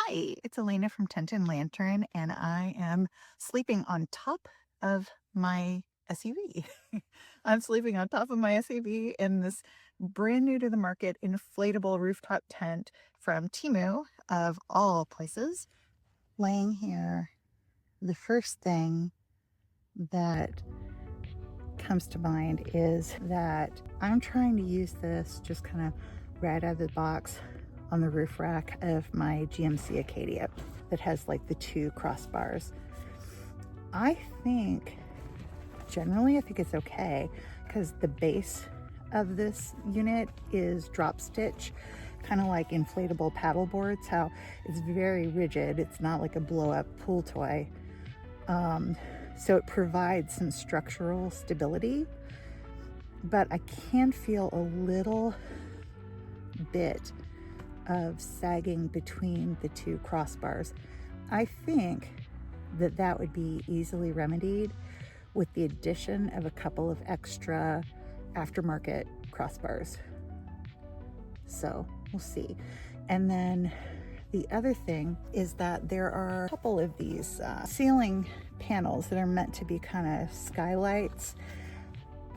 Hi, it's Elena from Tent and Lantern, and I am sleeping on top of my SUV. I'm sleeping on top of my SUV in this brand new to the market inflatable rooftop tent from Temu, of all places. Laying here, the first thing that comes to mind is that I'm trying to use this just kind of right out of the box on the roof rack of my GMC Acadia that has like the two crossbars. I think I think it's okay because the base of this unit is drop stitch, kind of like inflatable paddle boards, how it's very rigid. It's not like a blow up pool toy. So it provides some structural stability, but I can feel a little bit of sagging between the two crossbars. I think that would be easily remedied with the addition of a couple of extra aftermarket crossbars. So we'll see. And then the other thing is that there are a couple of these ceiling panels that are meant to be kind of skylights.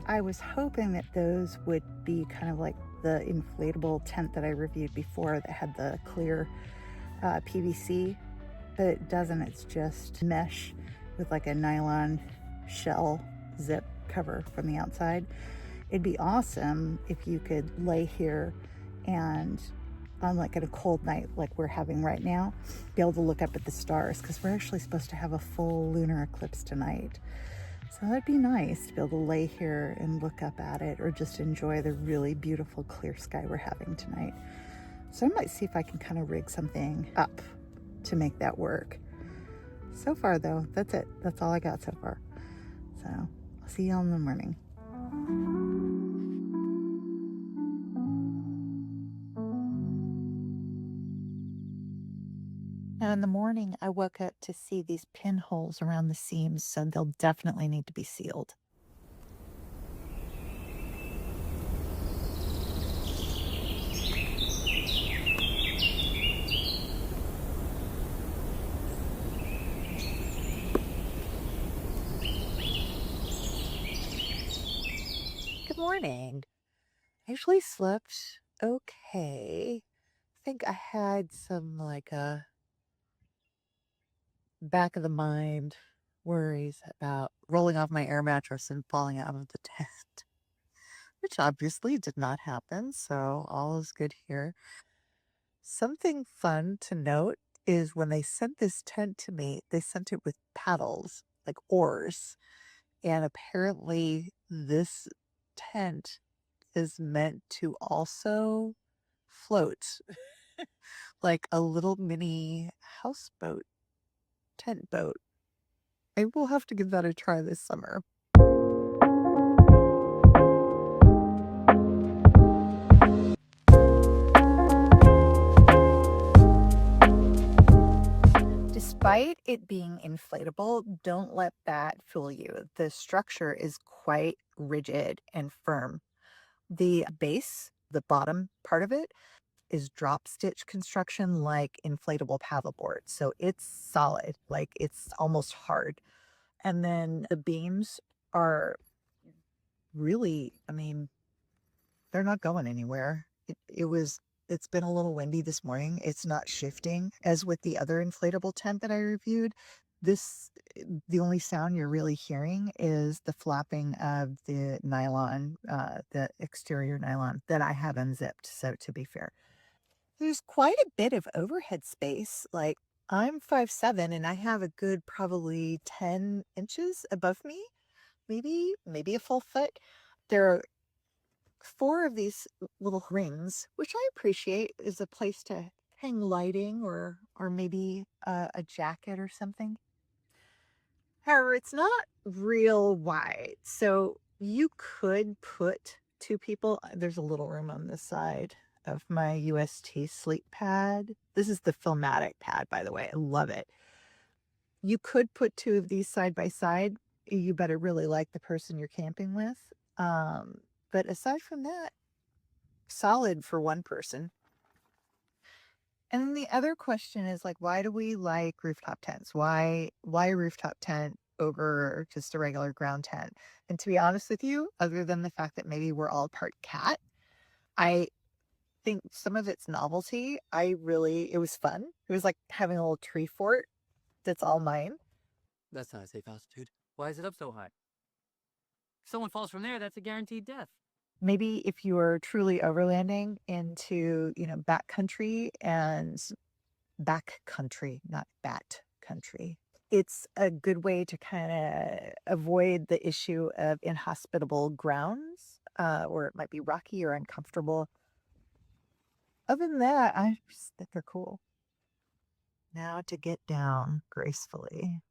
I was hoping that those would be kind of like the inflatable tent that I reviewed before that had the clear PVC, but it doesn't. It's just mesh with like a nylon shell zip cover from the outside. It'd be awesome if you could lay here and on like a cold night like we're having right now, be able to look up at the stars, because we're actually supposed to have a full lunar eclipse tonight. So that'd be nice to be able to lay here and look up at it, or just enjoy the really beautiful clear sky we're having tonight. So I might see if I can kind of rig something up to make that work. So far though, that's it. That's all I got so far. So I'll see you all in the morning. Now in the morning, I woke up to see these pinholes around the seams, so they'll definitely need to be sealed. Good morning. I actually slept okay. I think I had some like back of the mind worries about rolling off my air mattress and falling out of the tent, which obviously did not happen, so all is good here. Something fun to note is when they sent this tent to me, they sent it with paddles, like oars, and apparently this tent is meant to also float like a little mini houseboat, tent boat. I will have to give that a try this summer. Despite it being inflatable, don't let that fool you. The structure is quite rigid and firm. The base, the bottom part of it, is drop stitch construction like inflatable paddleboard. So it's solid, like it's almost hard. And then the beams are really, they're not going anywhere. It's been a little windy this morning. It's not shifting as with the other inflatable tent that I reviewed. This, the only sound you're really hearing is the flapping of the nylon, the exterior nylon that I have unzipped. So to be fair, there's quite a bit of overhead space. Like I'm 5'7" and I have a good probably 10 inches above me, maybe a full foot. There are 4 of these little rings, which I appreciate is a place to hang lighting or maybe a jacket or something. However, it's not real wide, so you could put 2 people. There's a little room on this side of my UST sleep pad. This is the Filmatic pad, by the way. I love it. You could put 2 of these side by side. You better really like the person you're camping with. But aside from that, solid for one person. And then the other question is like, why do we like rooftop tents? Why a rooftop tent over just a regular ground tent? And to be honest with you, other than the fact that maybe we're all part cat, I think some of its novelty, it was fun. It was like having a little tree fort that's all mine. That's not a safe altitude. Why is it up so high? If someone falls from there, that's a guaranteed death. Maybe if you are truly overlanding into, back country and back country, not bat country, it's a good way to kind of avoid the issue of inhospitable grounds, or it might be rocky or uncomfortable. Other than that, I just think they're cool. Now to get down gracefully.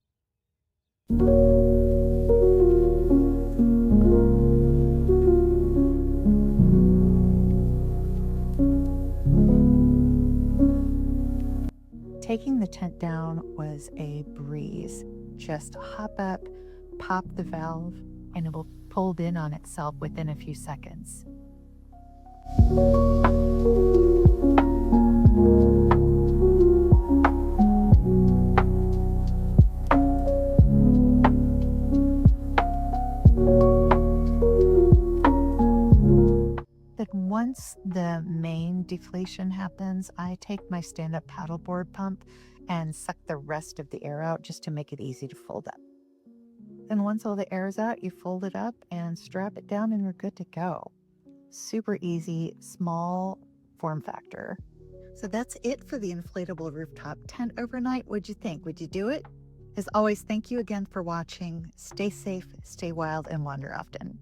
Taking the tent down was a breeze. Just hop up, pop the valve, and it will pull in on itself within a few seconds. Then once the main deflation happens, I take my stand-up paddleboard pump and suck the rest of the air out just to make it easy to fold up. Then once all the air is out, you fold it up and strap it down and you're good to go. Super easy, small form factor. So that's it for the inflatable rooftop tent overnight. What'd you think? Would you do it? As always, thank you again for watching. Stay safe, stay wild, and wander often.